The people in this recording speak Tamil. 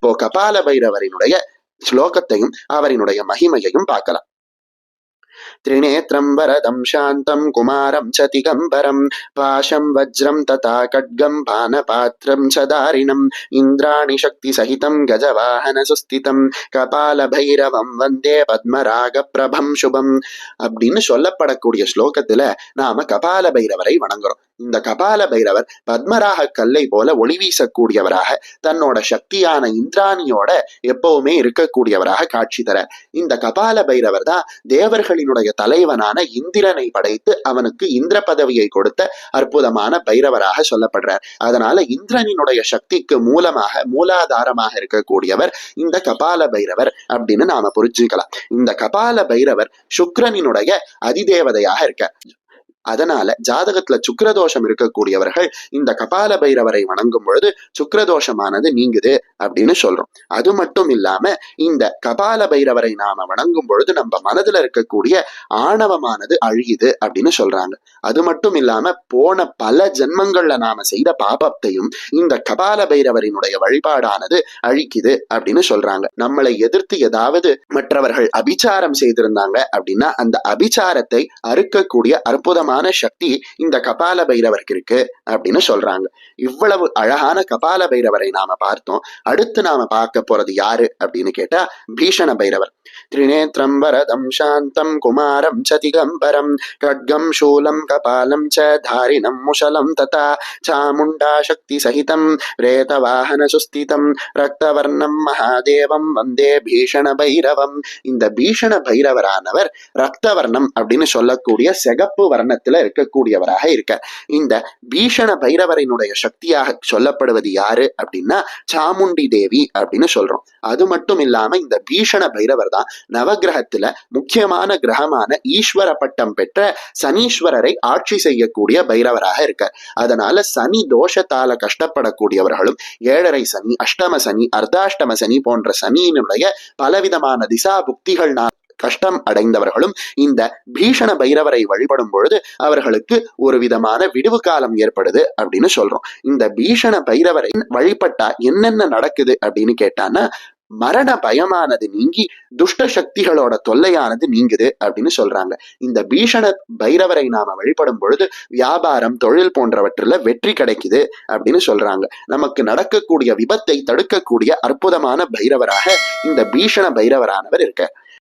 இப்போ கபால பைரவரினுடைய ஸ்லோகத்தையும் அவரினுடைய மகிமையையும் பார்க்கலாம். त्रिनेत्रं वरदं शान्तं कुमारं च दिगम्बरं पाशं वज्रं तथा खड्गं पानपात्रं च दारिणम् इन्द्राणि शक्तिसहितं गजवाहनसुस्थितं कपालभैरवं वन्दे பத்மராகப்பிரபம் சுபம் அப்படின்னு சொல்லப்படக்கூடிய ஸ்லோகத்துல நாம கபால பைரவரை வணங்குறோம். இந்த கபால பைரவர் பத்மராக கல்லை போல ஒளி வீசக்கூடியவராக தன்னோட சக்தியான இந்திராணியோட எப்பவுமே இருக்கக்கூடியவராக காட்சி தர இந்த கபால பைரவர் தான் தேவர்களினுடைய தலைவனான இந்திரனை படைத்து அவனுக்கு இந்திர பதவியை கொடுத்த அற்புதமான பைரவராக சொல்லப்படுறார். அதனால இந்திரனினுடைய சக்திக்கு மூலாதாரமாக இருக்கக்கூடியவர் இந்த கபால பைரவர் அப்படின்னு நாம புரிஞ்சுக்கலாம். இந்த கபால பைரவர் சுக்கிரனினுடைய அதிதேவதையாக இருக்க. அதனால ஜாதகத்துல சுக்கிரதோஷம் இருக்கக்கூடியவர்கள் இந்த கபால பைரவரை வணங்கும் பொழுது சுக்கிரதோஷமானது நீங்குது அப்படின்னு சொல்றோம். அது மட்டும் இல்லாம இந்த கபால பைரவரை நாம வணங்கும் பொழுது நம்ம மனதுல இருக்கக்கூடிய ஆணவமானது அழியுது அப்படின்னு சொல்றாங்க. அது மட்டும் இல்லாம போன பல ஜென்மங்கள்ல நாம செய்த பாபத்தையும் இந்த கபால பைரவரினுடைய வழிபாடானது அழிக்குது அப்படின்னு சொல்றாங்க. நம்மளை எதிர்த்து ஏதாவது மற்றவர்கள் அபிச்சாரம் செய்திருந்தாங்க அப்படின்னா அந்த அபிச்சாரத்தை அறுக்கக்கூடிய அற்புதமான சக்தி இந்த கபால பைரவருக்கு இருக்கு அப்படின்னு சொல்றாங்க. இவ்வளவு அழகான கபால பைரவரை நாம பார்த்தோம். அடுத்து நாம பார்க்க போறது யாரு அப்படின்னு கேட்டா பீஷண பைரவர். திரிநேத்ரம் வரதம் சாந்தம் குமாரம் ச திகம்பரம் கட்கம் சூலம் கபாலம் ச தாரிணம் முஷலம் ததா சாமுண்டா சக்தி சகிதம் பிரேதவாஹன சுஸ்திதம் ரக்தவர்ணம் மகாதேவம் வந்தே பீஷண பைரவம். இந்த பீஷண பைரவரானவர் ரக்தவர்ணம் அப்படின்னு சொல்லக்கூடிய சிகப்பு வர்ணத்தில் இருக்கக்கூடியவராக இருக்க. இந்த பீஷண பைரவரினுடைய சக்தியாக சொல்லப்படுவது யாரு அப்படின்னா சாமுண்டி தேவி அப்படின்னு சொல்றோம். அது மட்டும் இல்லாம இந்த பீஷண பைரவர் தான் நவகிரகத்துல முக்கியமான கிரகமான ஈஸ்வர பட்டம் பெற்ற சனீஸ்வரரை ஆட்சி செய்யக்கூடிய பைரவராக இருக்க. அதனால சனி தோஷத்தால கஷ்டப்படக்கூடியவர்களும் 7.5 சனி, அஷ்டம சனி, அர்த்தாஷ்டம சனி போன்ற சனியினுடைய பலவிதமான திசா புக்திகள் கஷ்டம் அடைந்தவர்களும் இந்த பீஷண பைரவரை வழிபடும் பொழுது அவர்களுக்கு ஒரு விதமான விடுவு காலம் ஏற்படுது அப்படின்னு சொல்றோம். இந்த பீஷண பைரவரை வழிபட்டா என்னென்ன நடக்குது அப்படின்னு கேட்டான்னா மரண பயமானது நீங்கி துஷ்ட சக்திகளோட தொல்லையானது நீங்குது அப்படின்னு சொல்றாங்க. இந்த பீஷண பைரவரை நாம வழிபடும் பொழுது வியாபாரம், தொழில் போன்றவற்றில் வெற்றி கிடைக்குது அப்படின்னு சொல்றாங்க. நமக்கு நடக்கக்கூடிய விபத்தை தடுக்கக்கூடிய அற்புதமான பைரவராக இந்த பீஷண பைரவரானவர் இருக்க.